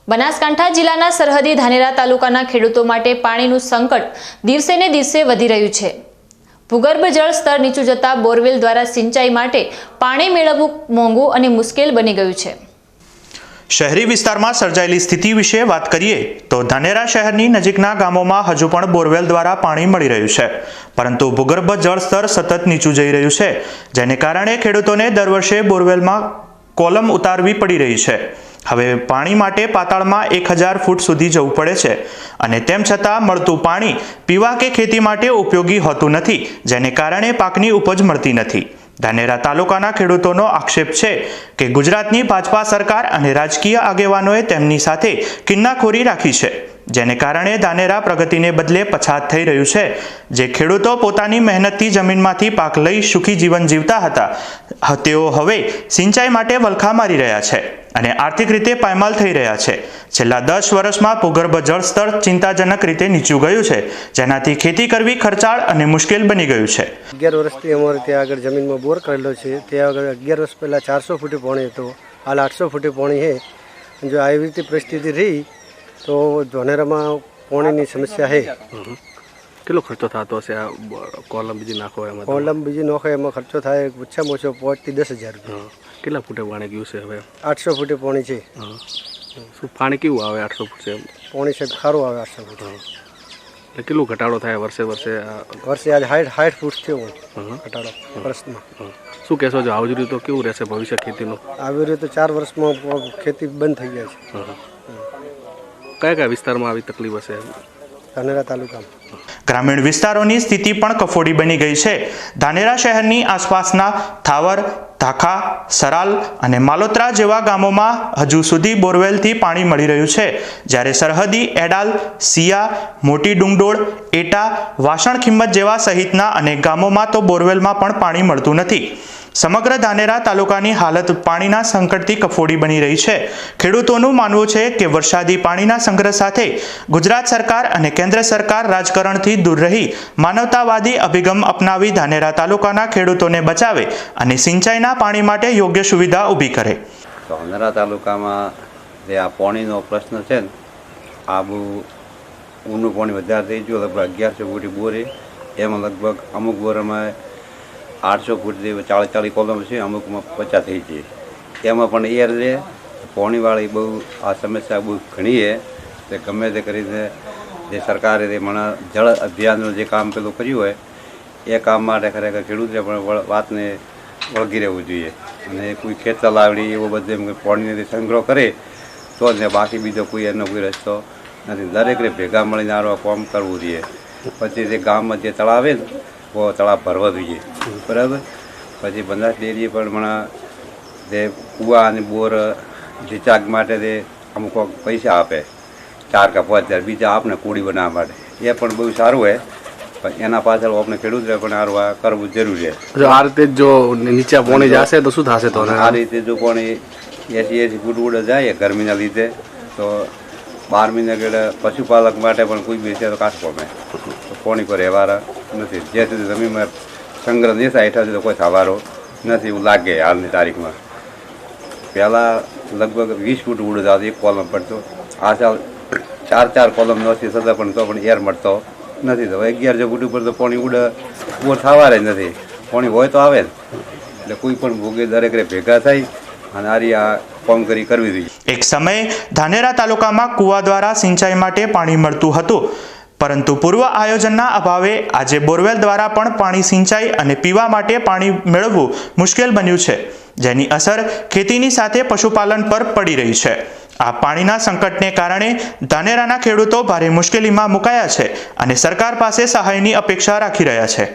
બનાસકાંઠા જિલ્લાના સરહદી ધાનેરા તાલુકાના ખેડૂતો માટે પાણીનું સંકટ દિવસે ને દિવસે વધી રહ્યું છે। ભૂગર્ભ જળ સ્તર નીચું જતા બોરવેલ દ્વારા સિંચાઈ માટે પાણી મેળવવું મોંઘું અને મુશ્કેલ બની ગયું છે। શહેરી વિસ્તારમાં સર્જાયેલી સ્થિતિ વિશે વાત કરીએ તો ધાનેરા શહેરની નજીકના ગામોમાં હજુ પણ બોરવેલ દ્વારા પાણી મળી રહ્યું છે, પરંતુ ભૂગર્ભ જળ સ્તર સતત નીચું જઈ રહ્યું છે, જેને કારણે ખેડૂતોને દર વર્ષે બોરવેલમાં કોલમ ઉતારવી પડી રહી છે। હવે પાણી માટે પાતાળમાં 1000 ફૂટ સુધી જવું પડે છે અને તેમ છતાં મળતું પાણી પીવા કે ખેતી માટે ઉપયોગી હોતું નથી, જેને કારણે પાકની ઉપજ મળતી નથી। ધાનેરા તાલુકાના ખેડૂતોનો આક્ષેપ છે કે ગુજરાતની ભાજપા સરકાર અને રાજકીય આગેવાનોએ તેમની સાથે કિન્નાખોરી રાખી છે, જેને કારણે ધાનેરા પ્રગતિને બદલે પછાત થઈ રહ્યું છે। જે ખેડૂતો પોતાની મહેનતથી જમીનમાંથી પાક લઈ સુખી જીવન જીવતા હતા, તેઓ હવે સિંચાઈ માટે વલખા મારી રહ્યા છે અને આર્થિક રીતે પાયમાલ થઈ રહ્યા છે। છેલ્લા 10 વર્ષમાં ભૂગર્ભ જળ સ્તર ચિંતાજનક રીતે નીચું ગયું છે, જેનાથી ખેતી કરવી ખર્ચાળ અને મુશ્કેલ બની ગયું છે। 11 વર્ષથી અમારે ત્યાં આગળ જમીનમાં બોર કરેલો છે। ત્યાં આગળ 11 વર્ષ પહેલાં 400 ફૂટે પાણી હતો, હાલ 800 ફૂટે પાણી છે। જો આવી રીતે પરિસ્થિતિ રહી તો ધાનેરામાં પાણીની સમસ્યા છે। કેટલો ખર્ચો થતો હશે આ કોલમ બીજી નાખો એમાં? કોલમ બીજી નાખો એમાં ખર્ચો થાય ઓછામાં ઓછો 5 થી 10,000 રૂપિયા। કેટલા ફૂટે પાણી ગયું છે હવે? 800 ફૂટે પાણી છે। શું પાણી કેવું આવે 800 ફૂટ છે? પાણી સાહેબ સારું આવે 800 ફૂટ। એટલે કેટલું ઘટાડો થાય વર્ષે? વર્ષે આજ 60 ફૂટ થયો ઘટાડો વર્ષમાં। શું કહેશો, જો આવું જ રહ્યું તો કેવું રહેશે ભવિષ્ય ખેતીનું? આવી રહ્યું તો 4 વર્ષમાં ખેતી બંધ થઈ જાય છે। કયા કયા વિસ્તારમાં આવી તકલીફ હશે? ધાનેરા તાલુકામાં ગ્રામીણ વિસ્તારોની સ્થિતિ પણ કફોડી બની ગઈ છે। ધાનેરા શહેરની આસપાસના થાવર, ધાખા, સરાલ અને માલોત્રા જેવા ગામોમાં હજુ સુધી બોરવેલથી પાણી મળી રહ્યું છે, જ્યારે સરહદી એડાલ, સિયા, મોટી ડુંગડોળ, એટા, વાસણ ખિંમત જેવા સહિતના અનેક ગામોમાં તો બોરવેલમાં પણ પાણી મળતું નથી। સમગ્ર ધાનેરા તાલુકાની હાલત પાણીના સંકટથી કફોડી બની રહી છે। ખેડૂતોનું માનવું છે કે વરસાદી પાણીના સંગ્રહ સાથે ગુજરાત સરકાર અને કેન્દ્ર સરકાર રાજકારણથી દૂર રહી માનવતાવાદી અભિગમ અપનાવી ધાનેરા તાલુકાના ખેડૂતોને બચાવે અને સિંચાઈના પાણી માટે યોગ્ય સુવિધા ઊભી કરે। ધાનેરા તાલુકામાં જે આ પાણીનો પ્રશ્ન છે ને, આ બહુ ઊનું પાણી વધારે થઈ ગયું। લગભગ 1100 ફૂટી બોરે, એમાં લગભગ અમુક બોરમાં 800 ફૂટ જેવી 40 કોલમ છે, અમુકમાં 50 થઈ છે। એમાં પણ એર છે, પાણીવાળી બહુ આ સમસ્યા બહુ ઘણી છે। તે ગમે તે કરીને જે સરકારે તે મને જળ અભિયાનનું જે કામ પેલું કર્યું હોય એ કામ માટે ખરેખર ખેડૂતે પણ વાતને વળગી રહેવું જોઈએ અને કોઈ ખેત તલાવડી એવો બધો એમ પાણીને સંગ્રહ કરે તો જ ને, બાકી બીજો કોઈ એનો કોઈ રસ્તો નથી। દરેકને ભેગા મળીને આ કામ કરવું જોઈએ। પછી જે ગામમાં જે તળાવ ને તળાવ ભરવા જોઈએ, બરાબર। પછી બનાસ ડેરીએ પણ હમણાં જે કૂવા અને બોર રિચાર્જ માટે તે અમુક પૈસા આપે 4 કે 5000 બીજા આપણે કુડી બનાવવા માટે, એ પણ બહુ સારું હોય, પણ એના પાછળ આપણે ખેડૂતોએ પણ સારું આ કરવું જરૂરી છે। આ રીતે જો નીચે પાણી જશે તો શું થશે? તો આ રીતે જો પાણી 80 ફૂટ ઉડે જાય ગરમીના લીધે તો 12 મહિના ગેડે પશુપાલક માટે પણ કોઈ બેસે તો કાઢ પામે, તો પાણી પર રહેવાના નથી। જે સુધી જમીનમાં સંગ્રહ નહીં થાય એટલે કોઈ થવાનો નથી એવું લાગે હાલની તારીખમાં। પહેલાં લગભગ 20 ફૂટ ઉડે જતો એક કોલમ પડતો, આ સાલ 4 કોલમ નથી થતા પણ તો પણ એર મળતો નથી। તો 1100 ફૂટ ઉપર તો પાણી ઉડે બોર થવા જ નથી, પાણી હોય તો આવે ને। એટલે કોઈ પણ ભોગે દરેકને ભેગા થઈ અને આ કામગીરી કરવી જોઈએ। એક સમયે ધાનેરા તાલુકામાં કૂવા દ્વારા સિંચાઈ માટે પાણી મળતું હતું, પરંતુ પૂર્વ આયોજનના અભાવે આજે બોરવેલ દ્વારા પણ પાણી સિંચાઈ અને પીવા માટે પાણી મેળવવું મુશ્કેલ બન્યું છે, જેની અસર ખેતીની સાથે પશુપાલન પર પડી રહી છે। આ પાણીના સંકટને કારણે ધાનેરાના ખેડૂતો ભારે મુશ્કેલીમાં મુકાયા છે અને સરકાર પાસે સહાયની અપેક્ષા રાખી રહ્યા છે।